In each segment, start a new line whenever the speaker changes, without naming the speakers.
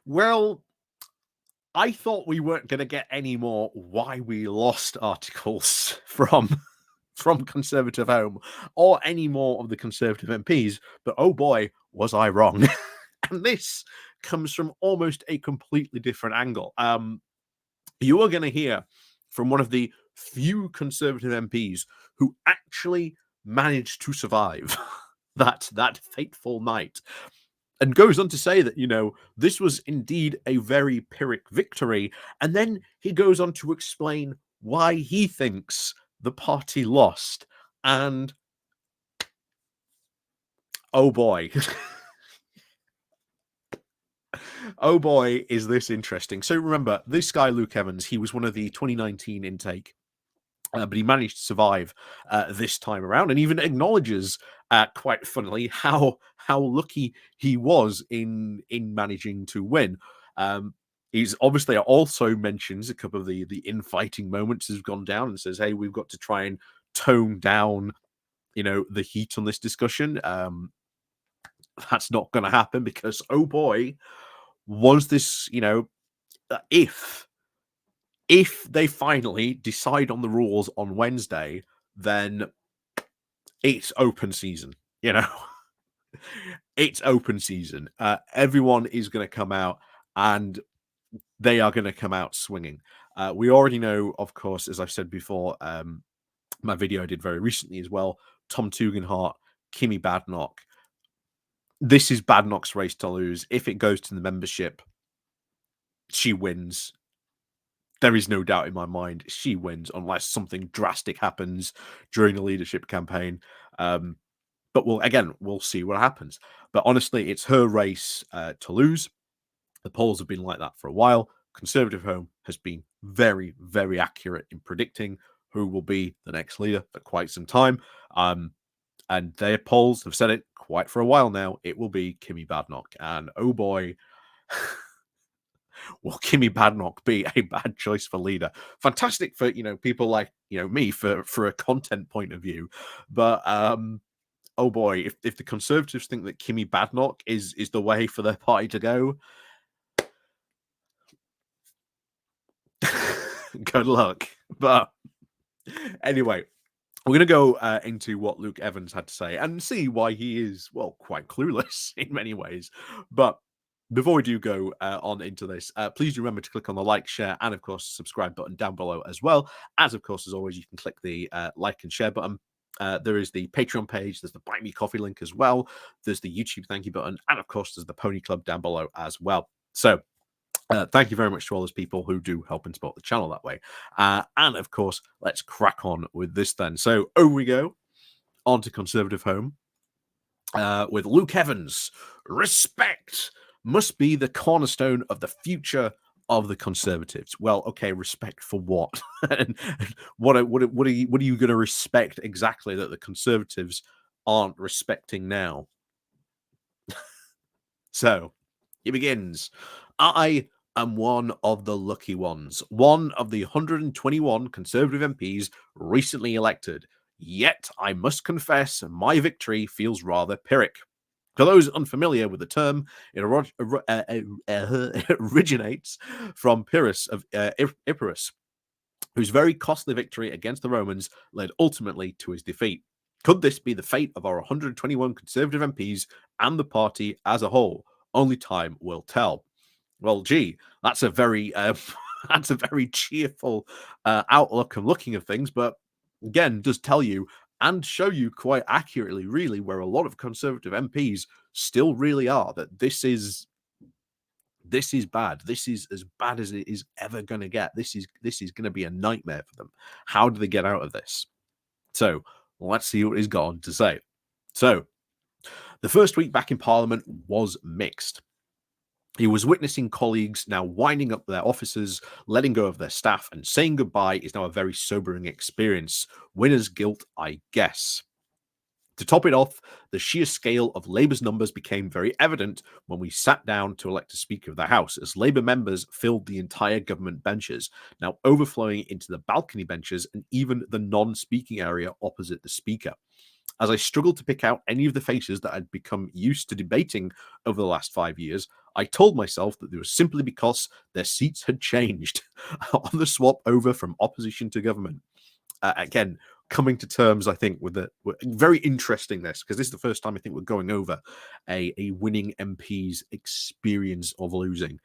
Well, I thought we weren't going to get any more why we lost articles from Conservative Home or any more of the Conservative MPs, but oh boy, was I wrong. And this comes from almost a completely different angle. You are going to hear from one of the few Conservative MPs who actually managed to survive that fateful night, and goes on to say that, this was indeed a very Pyrrhic victory. And then he goes on to explain why he thinks the party lost. And oh boy. Oh boy, is this interesting. So remember, this guy, Luke Evans, he was one of the 2019 intake. But he managed to survive this time around, and even acknowledges, quite funnily, how lucky he was in managing to win. He's obviously also mentions a couple of the infighting moments has gone down, and says, "Hey, we've got to try and tone down, the heat on this discussion." That's not going to happen because, oh boy, once this, if they finally decide on the rules on Wednesday, then it's open season, It's open season. Everyone is going to come out, and they are going to come out swinging. We already know, of course, as I've said before, my video I did very recently as well, Tom Tugendhat, Kimmy Badnock. This is Badnock's race to lose. If it goes to the membership, she wins. There is no doubt in my mind she wins unless something drastic happens during the leadership campaign. But we'll see what happens. But honestly, it's her race to lose. The polls have been like that for a while. Conservative Home has been very, very accurate in predicting who will be the next leader for quite some time. And their polls have said it quite for a while now. It will be Kimmy Badnock. And oh boy, will Kimmy Badnock be a bad choice for leader? Fantastic for people like me for a content point of view, but oh boy, if the Conservatives think that Kimmy Badnock is the way for their party to go, good luck. But anyway, we're going to go into what Luke Evans had to say and see why he is, well, quite clueless in many ways. But before we do go on into this, please do remember to click on the like, share, and of course, subscribe button down below as well. As of course, as always, you can click the like and share button. There is the Patreon page. There's the Buy Me Coffee link as well. There's the YouTube thank you button. And of course, there's the Pony Club down below as well. So thank you very much to all those people who do help and support the channel that way. And of course, let's crack on with this then. So over we go on to Conservative Home with Luke Evans. Respect must be the cornerstone of the future of the Conservatives. Well, okay, respect for what? And what are you going to respect exactly that the Conservatives aren't respecting now? So he begins. I am one of the lucky ones, one of the 121 Conservative MPs recently elected. Yet I must confess my victory feels rather Pyrrhic. For those unfamiliar with the term, it originates from Pyrrhus of Epirus, whose very costly victory against the Romans led ultimately to his defeat. Could this be the fate of our 121 Conservative MPs and the party as a whole? Only time will tell. Well, gee, that's a very that's a very cheerful outlook and looking of things, but again, does tell you and show you quite accurately, really, where a lot of Conservative MPs still really are. That this is bad. This is as bad as it is ever going to get. This is going to be a nightmare for them. How do they get out of this? So let's see what he's got on to say. So the first week back in Parliament was mixed. He was witnessing colleagues now winding up their officers, letting go of their staff, and saying goodbye is now a very sobering experience. Winner's guilt, I guess. To top it off, the sheer scale of Labour's numbers became very evident when we sat down to elect a Speaker of the House, as Labour members filled the entire government benches, now overflowing into the balcony benches and even the non-speaking area opposite the Speaker. As I struggled to pick out any of the faces that I'd become used to debating over the last 5 years, I told myself that it was simply because their seats had changed on the swap over from opposition to government. Again, coming to terms, I think, with very interesting this, because this is the first time I think we're going over a winning MP's experience of losing.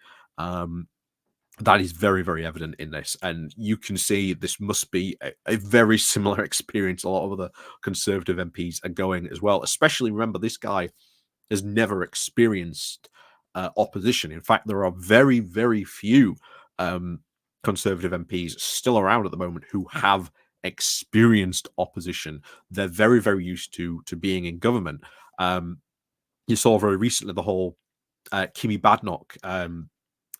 That is very, very evident in this. And you can see this must be a very similar experience a lot of other Conservative MPs are going as well. Especially, remember, this guy has never experienced opposition. In fact, there are very, very few Conservative MPs still around at the moment who have experienced opposition. They're very, very used to being in government. You saw very recently the whole Kimi Badnoch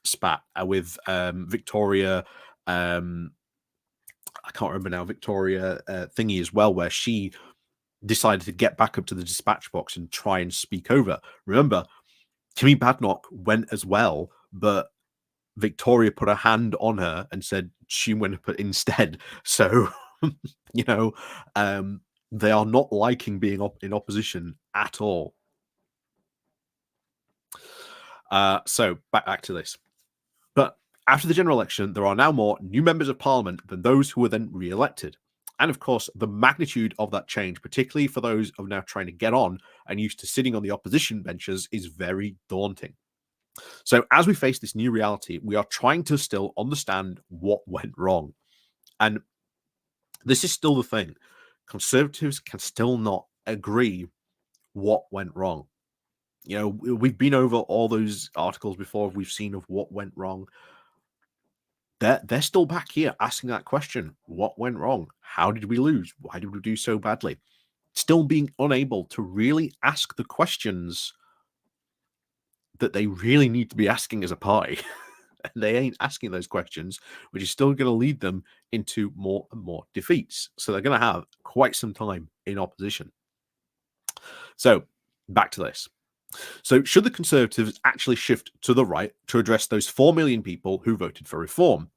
spat with Victoria. I can't remember now. Victoria thingy as well, where she decided to get back up to the dispatch box and try and speak over. Remember, Kimi Badnoch went as well, but Victoria put a hand on her and said she went up instead. So, you know, they are not liking being in opposition at all. So back to this. But after the general election, there are now more new members of parliament than those who were then re-elected. And of course, the magnitude of that change, particularly for those who are now trying to get on and used to sitting on the opposition benches, is very daunting. So as we face this new reality, we are trying to still understand what went wrong. And this is still the thing. Conservatives can still not agree what went wrong. You know, we've been over all those articles before. We've seen of what went wrong. They're still back here asking that question. What went wrong? How did we lose? Why did we do so badly? Still being unable to really ask the questions that they really need to be asking as a party. And they ain't asking those questions, which is still going to lead them into more and more defeats. So they're going to have quite some time in opposition. So back to this. So should the Conservatives actually shift to the right to address those 4 million people who voted for reform?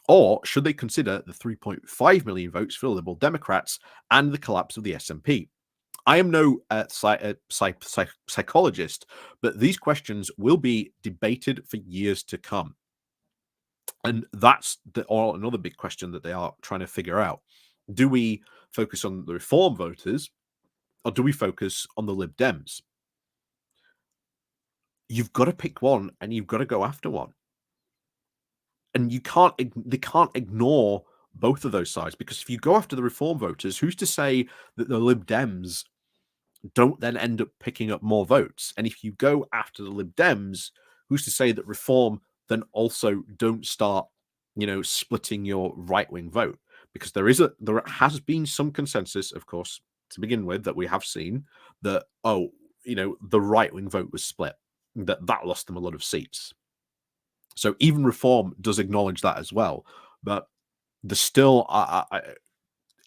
Or should they consider the 3.5 million votes for the Liberal Democrats and the collapse of the SNP? I am no psychologist, but these questions will be debated for years to come. And that's another big question that they are trying to figure out. Do we focus on the reform voters or do we focus on the Lib Dems? You've got to pick one and you've got to go after one. And they can't ignore both of those sides, because if you go after the reform voters, who's to say that the Lib Dems don't then end up picking up more votes? And if you go after the Lib Dems, who's to say that reform then also don't start, splitting your right-wing vote? Because there has been some consensus, of course, to begin with, that we have seen that, the right-wing vote was split, that lost them a lot of seats. So even reform does acknowledge that as well. But there's still,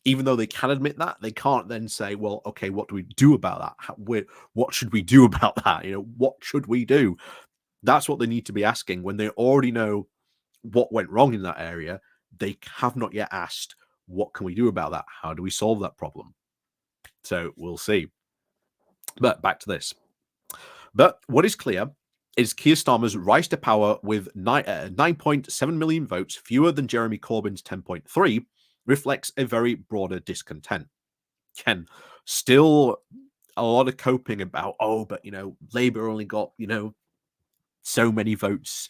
even though they can admit that, they can't then say, well, okay, what do we do about that? What should we do about that? What should we do? That's what they need to be asking when they already know what went wrong in that area. They have not yet asked, what can we do about that? How do we solve that problem? So we'll see. But back to this. But what is clear is Keir Starmer's rise to power with 9.7 million votes, fewer than Jeremy Corbyn's 10.3, reflects a very broader discontent. Ken, still a lot of coping about, but, Labour only got, so many votes.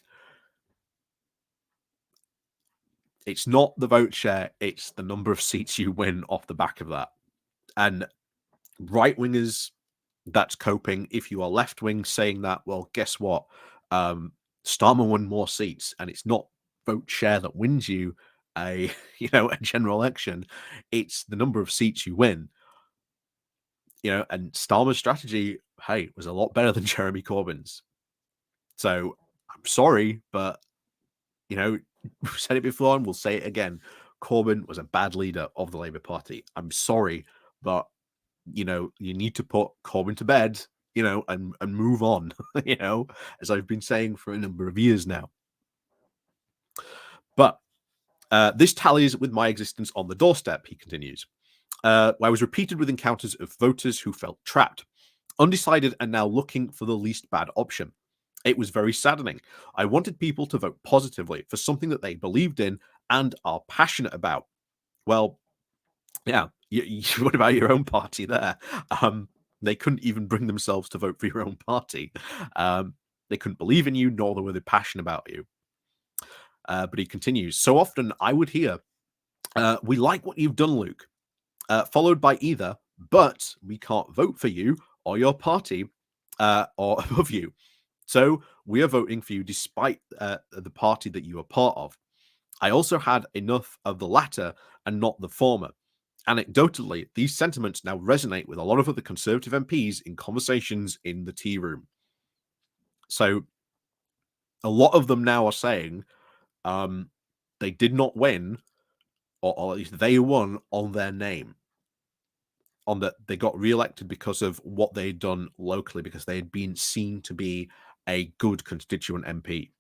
It's not the vote share, it's the number of seats you win off the back of that. And right-wingers, that's coping. If you are left-wing saying that, well, guess what? Starmer won more seats, and it's not vote share that wins you a general election. It's the number of seats you win. And Starmer's strategy, was a lot better than Jeremy Corbyn's. So I'm sorry, but we've said it before and we'll say it again. Corbyn was a bad leader of the Labour Party. I'm sorry, but you need to put Corbyn to bed, and move on, as I've been saying for a number of years now. But this tallies with my existence on the doorstep, he continues. I was repeated with encounters of voters who felt trapped, undecided, and now looking for the least bad option. It was very saddening. I wanted people to vote positively for something that they believed in and are passionate about. Well, yeah, what about your own party there? They couldn't even bring themselves to vote for your own party. They couldn't believe in you, nor were they passionate about you. But he continues. So often I would hear, "We like what you've done, Luke," followed by either, "But we can't vote for you or your party or above you. So we are voting for you despite the party that you are part of." I also had enough of the latter and not the former. Anecdotally, these sentiments now resonate with a lot of other Conservative MPs in conversations in the tea room. So a lot of them now are saying they did not win, or at least they won on their name. On that they got re-elected because of what they'd done locally, because they had been seen to be a good constituent MP.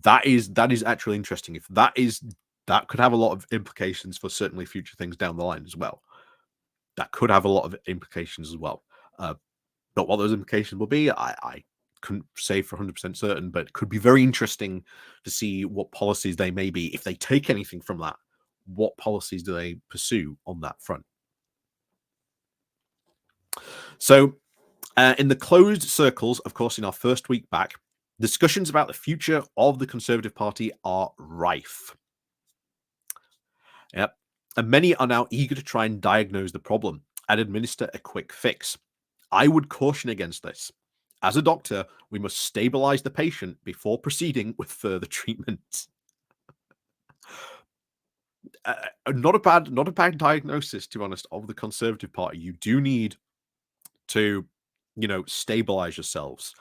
That is actually interesting. If that could have a lot of implications for certainly future things down the line as well. That could have a lot of implications as well. But what those implications will be, I couldn't say for 100% certain, but it could be very interesting to see what policies they may be. If they take anything from that, what policies do they pursue on that front? So, in the closed circles, of course, in our first week back, discussions about the future of the Conservative Party are rife. Yep. And many are now eager to try and diagnose the problem and administer a quick fix. I would caution against this. As a doctor, we must stabilize the patient before proceeding with further treatment. Not a bad diagnosis, to be honest, of the Conservative Party. You do need to, stabilize yourselves.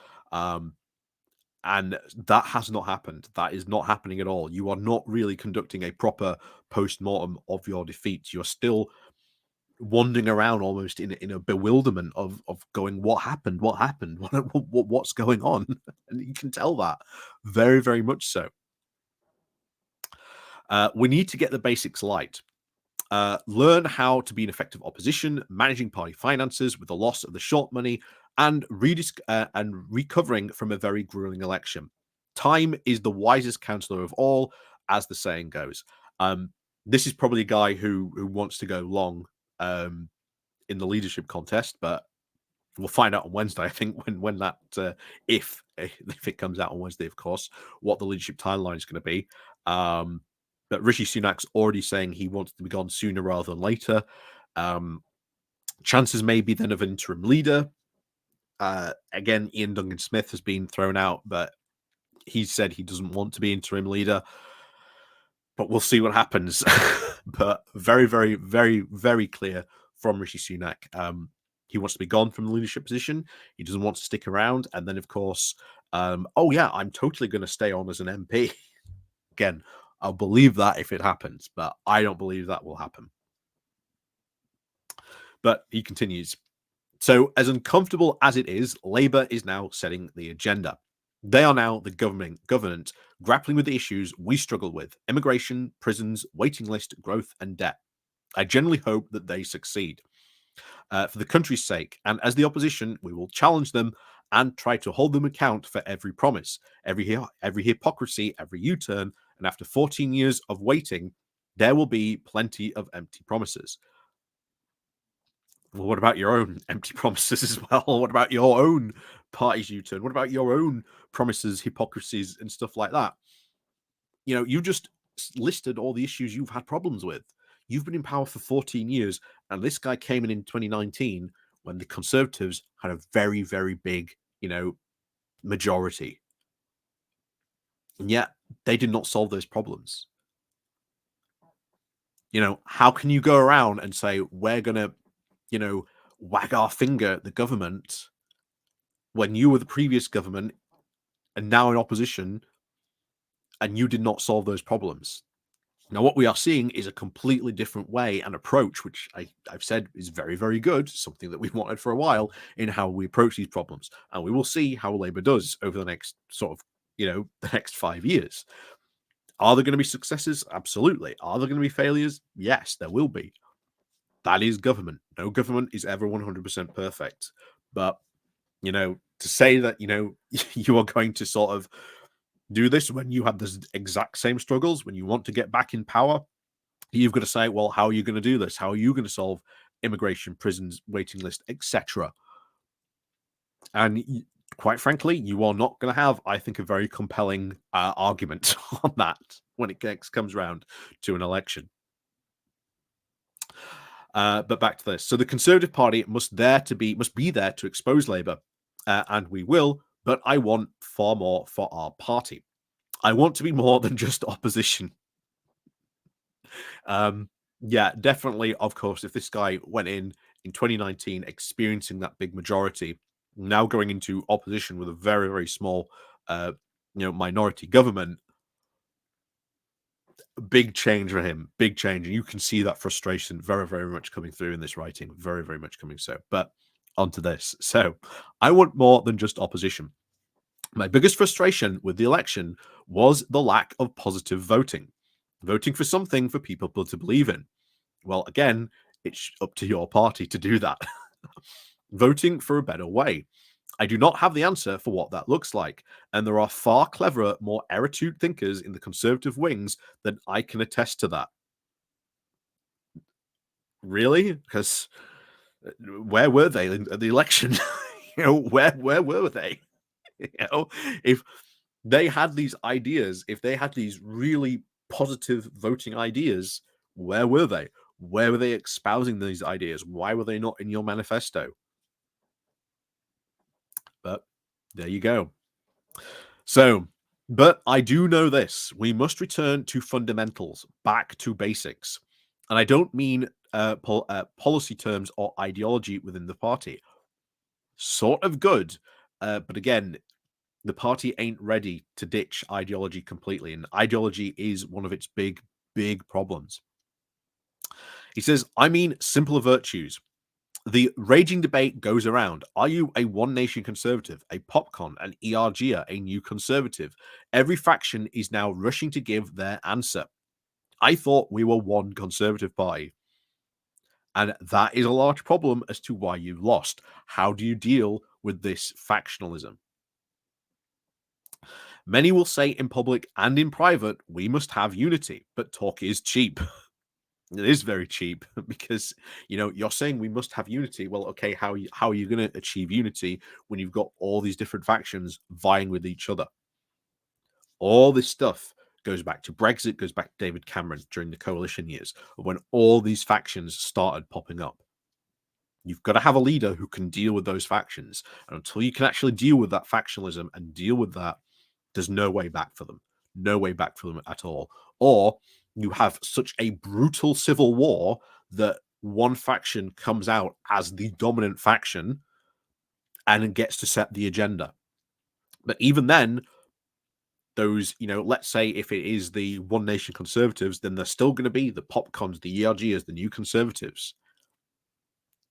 And that has not happened. That is not happening at all. You are not really conducting a proper post-mortem of your defeat. You're still wandering around almost in a bewilderment of going, what happened? What happened? What's going on? And you can tell that very, very much so. We need to get the basics right. Learn how to be an effective opposition, managing party finances with the loss of the short money, and recovering from a very grueling election. Time is the wisest counselor of all, as the saying goes. This is probably a guy who wants to go long in the leadership contest, but we'll find out on Wednesday. I think when that if it comes out on Wednesday, of course, what the leadership timeline is going to be. But Rishi Sunak's already saying he wants to be gone sooner rather than later. Chances may be then of an interim leader. Again, Ian Duncan Smith has been thrown out, but he said he doesn't want to be interim leader. But we'll see what happens. But very, very, very, very clear from Rishi Sunak. He wants to be gone from the leadership position. He doesn't want to stick around. And then, of course, oh yeah, I'm totally going to stay on as an MP. Again, I'll believe that if it happens, but I don't believe that will happen. But he continues. So, as uncomfortable as it is, Labour is now setting the agenda. They are now the government grappling with the issues we struggle with: immigration, prisons, waiting list, growth, and debt. I generally hope that they succeed. For the country's sake, and as the opposition, we will challenge them and try to hold them account for every promise, every hypocrisy, every U-turn, and after 14 years of waiting, there will be plenty of empty promises. Well, what about your own empty promises as well? What about your own party's U-turn? What about your own promises, hypocrisies, and stuff like that? You just listed all the issues you've had problems with. You've been in power for 14 years, and this guy came in 2019 when the Conservatives had a very, very big, majority. And yet they did not solve those problems. How can you go around and say, we're going to, wag our finger at the government when you were the previous government and now in opposition and you did not solve those problems? Now, what we are seeing is a completely different way and approach, which I've said is very, very good, something that we've wanted for a while in how we approach these problems. And we will see how Labour does over the next sort of, the next 5 years. Are there going to be successes? Absolutely. Are there going to be failures? Yes, there will be. That is government. No government is ever 100% perfect. But, to say that, you are going to sort of do this when you had the exact same struggles, when you want to get back in power, you've got to say, well, how are you going to do this? How are you going to solve immigration, prisons, waiting list, etc.? And quite frankly, you are not going to have, I think, a very compelling argument on that when it comes round to an election. But back to this. So the Conservative Party must be there to expose Labour, and we will. But I want far more for our party. I want to be more than just opposition. Yeah, definitely. Of course, if this guy went in 2019, experiencing that big majority, now going into opposition with a very, very small, minority government, big change for him. Big change, and you can see that frustration very, very much coming through in this writing. Very, very much coming so. But onto this. So, I want more than just opposition. My biggest frustration with the election was the lack of positive voting. Voting for something for people to believe in. Well, again, it's up to your party to do that. Voting for a better way. I do not have the answer for what that looks like, and there are far cleverer, more erudite thinkers in the Conservative wings than I can attest to that. Really? Because where were they at the election? Where were they? If they had these ideas, if they had these really positive voting ideas, where were they? Where were they espousing these ideas? Why were they not in your manifesto? But there you go. So, but I do know this: we must return to fundamentals, back to basics, and I don't mean policy terms or ideology within the party. Sort of good, but again, the party ain't ready to ditch ideology completely, and ideology is one of its big, big problems. He says, I mean simpler virtues. The raging debate goes around. Are you a one nation conservative, a popcon, an ERGer, a new conservative? Every faction is now rushing to give their answer. I thought we were one conservative party. And that is a large problem as to why you lost. How do you deal with this factionalism? Many will say in public and in private, we must have unity, but talk is cheap. It is very cheap because you're saying we must have unity. Well, okay, how are you going to achieve unity when you've got all these different factions vying with each other? All this stuff goes back to Brexit, goes back to David Cameron during the coalition years, when all these factions started popping up. You've got to have a leader who can deal with those factions, and until you can actually deal with that factionalism and deal with that, there's no way back for them. No way back for them at all. Or you have such a brutal civil war that one faction comes out as the dominant faction and gets to set the agenda. But even then, those, let's say if it is the One Nation Conservatives, then there's still going to be the popcons, the ERGs, the New Conservatives,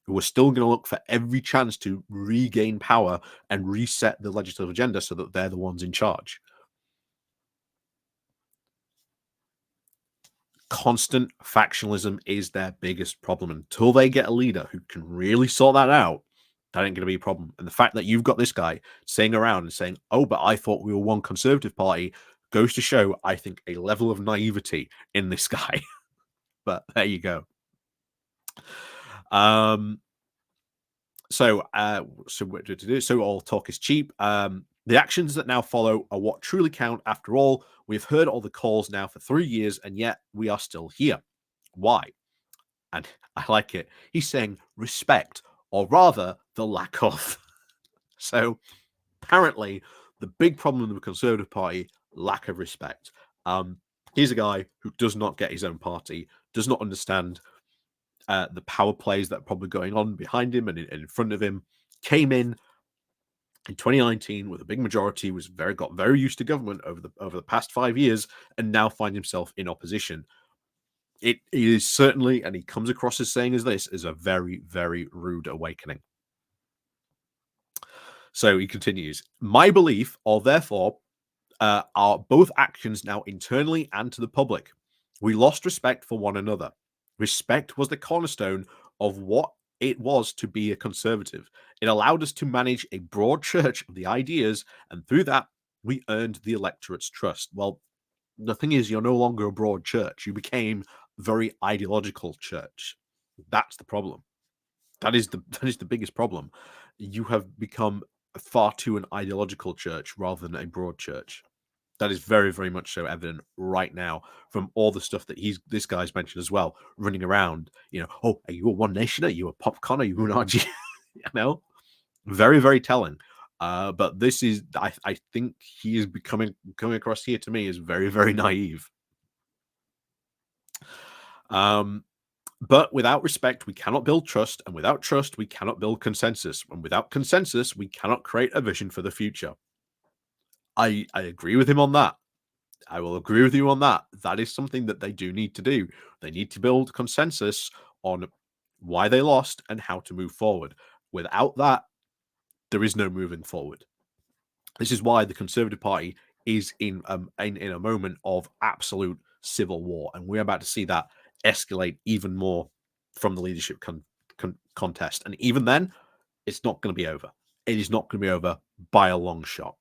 who are still going to look for every chance to regain power and reset the legislative agenda so that they're the ones in charge. Constant factionalism is their biggest problem. Until they get a leader who can really sort that out, that ain't going to be a problem. And the fact that you've got this guy saying around and saying, oh, but I thought we were one conservative party, goes to show, I think, a level of naivety in this guy. But there you go. So what to do? So all talk is cheap. The actions that now follow are what truly count. After all, we've heard all the calls now for 3 years, and yet we are still here. Why? And I like it. He's saying respect, or rather, the lack of. So apparently, the big problem with the Conservative Party, lack of respect. He's a guy who does not get his own party, does not understand the power plays that are probably going on behind him and in front of him. Came in 2019 with a big majority, got very used to government over the past 5 years, and now find himself in opposition. It is certainly, and he comes across as saying as this, is a very, very rude awakening. So he continues, my belief, or therefore, are both actions now internally and to the public. We lost respect for one another. Respect was the cornerstone of what it was to be a conservative. It allowed us to manage a broad church of the ideas, and through that, we earned the electorate's trust. Well, the thing is, you're no longer a broad church. You became a very ideological church. That's the problem. That is the biggest problem. You have become far too an ideological church rather than a broad church. That is very, very much so evident right now from all the stuff that this guy's mentioned as well, running around. Oh, are you a One Nation? Are you a Popcon? Are you an RG? Very, very telling. But this is, I think he is coming across here to me as very, very naive. But without respect, we cannot build trust, and without trust, we cannot build consensus, and without consensus, we cannot create a vision for the future. I agree with him on that. I will agree with you on that. That is something that they do need to do. They need to build consensus on why they lost and how to move forward. Without that, there is no moving forward. This is why the Conservative Party is in a moment of absolute civil war, and we're about to see that escalate even more from the leadership contest. And even then, it's not going to be over. It is not going to be over by a long shot.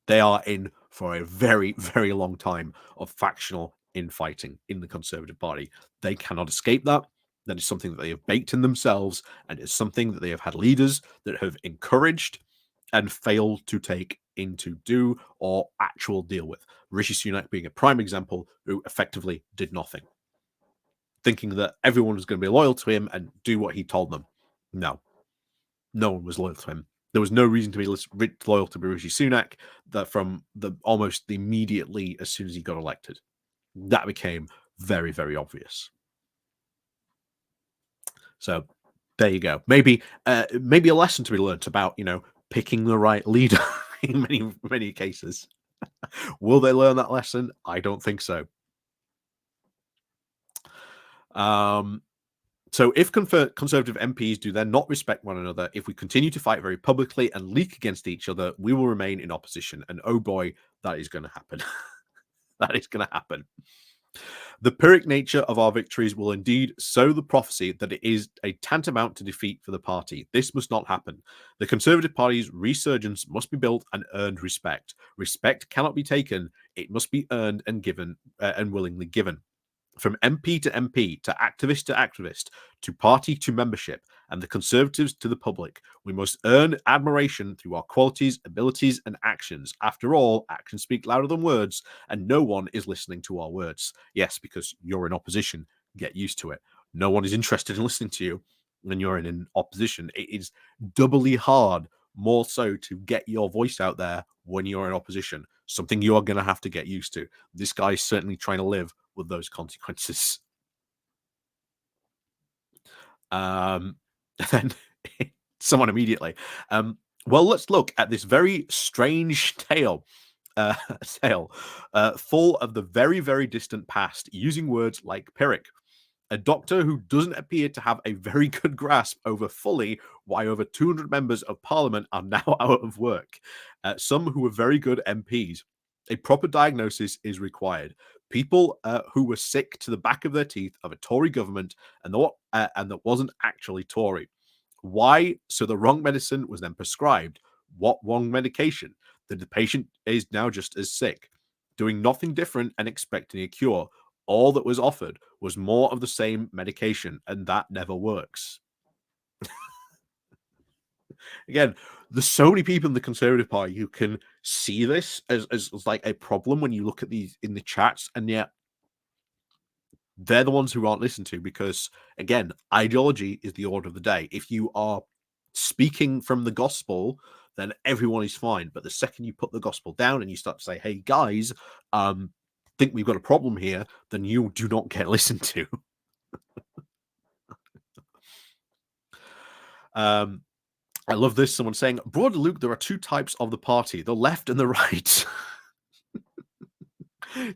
They are in for a very, very long time of factional infighting in the Conservative Party. They cannot escape that. That is something that they have baked in themselves, and it's something that they have had leaders that have encouraged and failed to take into do or actual deal with. Rishi Sunak being a prime example, who effectively did nothing, thinking that everyone was going to be loyal to him and do what he told them. No one was loyal to him. There was no reason to be loyal to Rishi Sunak from almost immediately as soon as he got elected. That became very, very obvious. So there you go. Maybe a lesson to be learnt about, picking the right leader in many cases. Will they learn that lesson? I don't think so. So if Conservative MPs do then not respect one another, if we continue to fight very publicly and leak against each other, we will remain in opposition. And oh boy, that is going to happen. That is going to happen. The Pyrrhic nature of our victories will indeed sow the prophecy that it is a tantamount to defeat for the party. This must not happen. The Conservative Party's resurgence must be built and earned respect. Respect cannot be taken. It must be earned and given and willingly given. From MP to MP, to activist, to party to membership, and the Conservatives to the public, we must earn admiration through our qualities, abilities, and actions. After all, actions speak louder than words, and no one is listening to our words. Yes, because you're in opposition. Get used to it. No one is interested in listening to you when you're in an opposition. It is doubly hard, more so, to get your voice out there when you're in opposition. Something you are going to have to get used to. This guy is certainly trying to live with those consequences. Then someone immediately. Well, let's look at this very strange tale. Full of the very, very distant past, using words like Pyrrhic. A doctor who doesn't appear to have a very good grasp over fully why over 200 members of parliament are now out of work. Some who were very good MPs. A proper diagnosis is required. People who were sick to the back of their teeth of a Tory government and that wasn't actually Tory. Why? So the wrong medicine was then prescribed. What wrong medication? That the patient is now just as sick, doing nothing different and expecting a cure. All that was offered was more of the same medication, and that never works. Again, there's so many people in the Conservative Party who can see this as like a problem when you look at these in the chats, and yet they're the ones who aren't listened to because, again, ideology is the order of the day. If you are speaking from the gospel, then everyone is fine. But the second you put the gospel down and you start to say, hey, guys, think we've got a problem here, then you do not get listened to. I love this. Someone saying, broadly, Luke, there are two types of the party, the left and the right.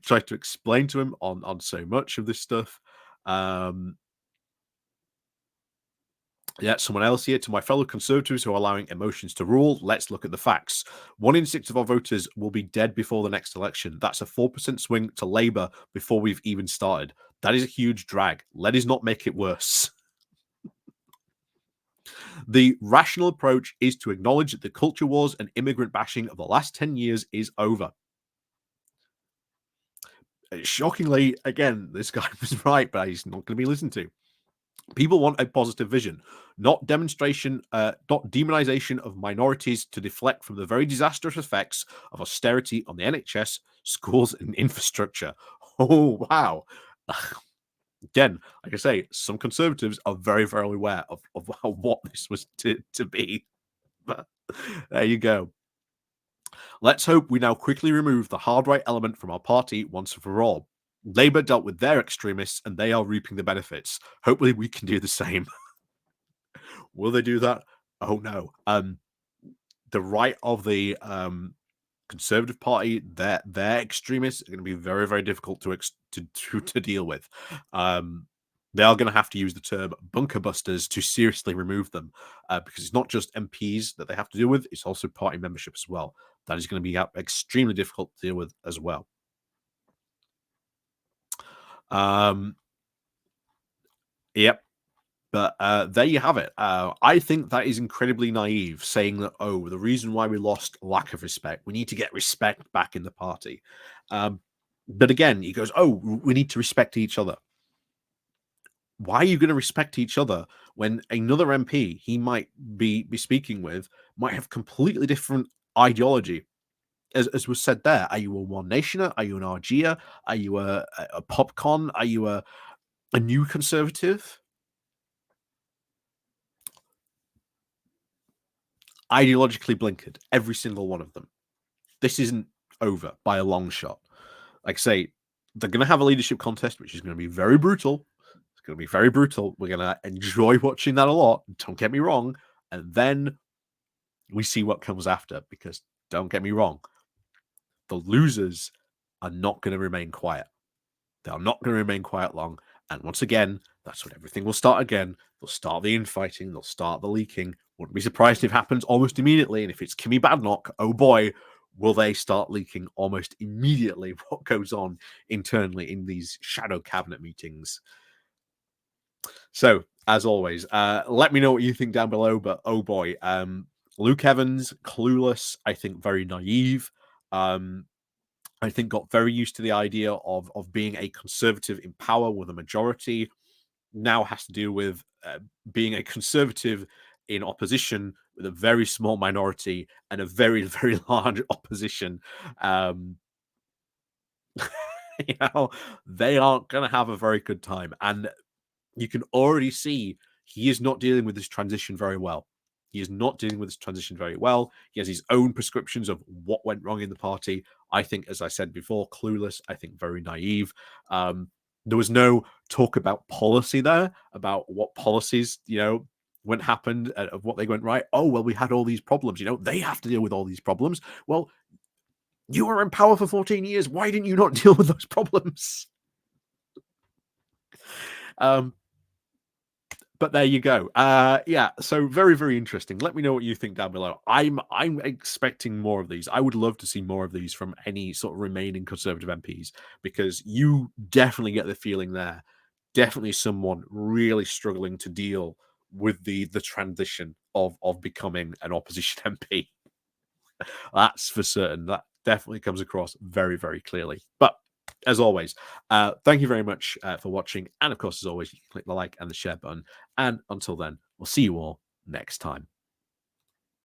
Try to explain to him on so much of this stuff. Yeah, someone else here. To my fellow Conservatives who are allowing emotions to rule, let's look at the facts. 1 in 6 of our voters will be dead before the next election. That's a 4% swing to Labour before we've even started. That is a huge drag. Let us not make it worse. The rational approach is to acknowledge that the culture wars and immigrant bashing of the last 10 years is over. Shockingly, again, this guy was right, but he's not going to be listened to. People want a positive vision, not demonization of minorities to deflect from the very disastrous effects of austerity on the NHS, schools, and infrastructure. Oh, wow. Again, like I say, some conservatives are very, very aware of what this was to be. But there you go. Let's hope we now quickly remove the hard right element from our party once and for all. Labour dealt with their extremists and they are reaping the benefits. Hopefully, we can do the same. Will they do that? Oh no. The right of the Conservative Party, their extremists are going to be very, very difficult to deal with. They are going to have to use the term bunker busters to seriously remove them, because it's not just MPs that they have to deal with; it's also party membership as well. That is going to be extremely difficult to deal with as well. Yep. But there you have it. I think that is incredibly naive, saying that, oh, the reason why we lost lack of respect, we need to get respect back in the party. But again, he goes, oh, we need to respect each other. Why are you going to respect each other when another MP he might be speaking with might have completely different ideology? As was said there, are you a One Nationer? Are you an RGer? Are you a Popcon? Are you a new conservative? Ideologically blinkered, every single one of them. This isn't over by a long shot. Like I say, they're going to have a leadership contest, which is going to be very brutal. It's going to be very brutal. We're going to enjoy watching that a lot. Don't get me wrong. And then we see what comes after, because don't get me wrong, the losers are not going to remain quiet. They are not going to remain quiet long. And once again, that's when everything will start again. They'll start the infighting. They'll start the leaking. Wouldn't be surprised if it happens almost immediately. And if it's Kimmy Badnock, oh boy, will they start leaking almost immediately what goes on internally in these shadow cabinet meetings. So, as always, let me know what you think down below. But oh boy, Luke Evans, clueless, I think very naive. I think got very used to the idea of being a conservative in power with a majority. Now has to deal with being a conservative in opposition with a very small minority and a very, very large opposition. You know, they aren't going to have a very good time. And you can already see he is not dealing with this transition very well. He is not dealing with this transition very well. He has his own prescriptions of what went wrong in the party. I think, as I said before, clueless. I think very naive. There was no talk about policy there, about what policies, what happened, of what they went right. Oh, well, we had all these problems. They have to deal with all these problems. Well, you were in power for 14 years. Why didn't you not deal with those problems? But there you go. Yeah, so very, very interesting. Let me know what you think down below. I'm expecting more of these. I would love to see more of these from any sort of remaining Conservative MPs, because you definitely get the feeling there. Definitely someone really struggling to deal with the transition of becoming an opposition MP. That's for certain. That definitely comes across very, very clearly. But as always, thank you very much for watching. And of course, as always, you can click the like and the share button. And until then, we'll see you all next time.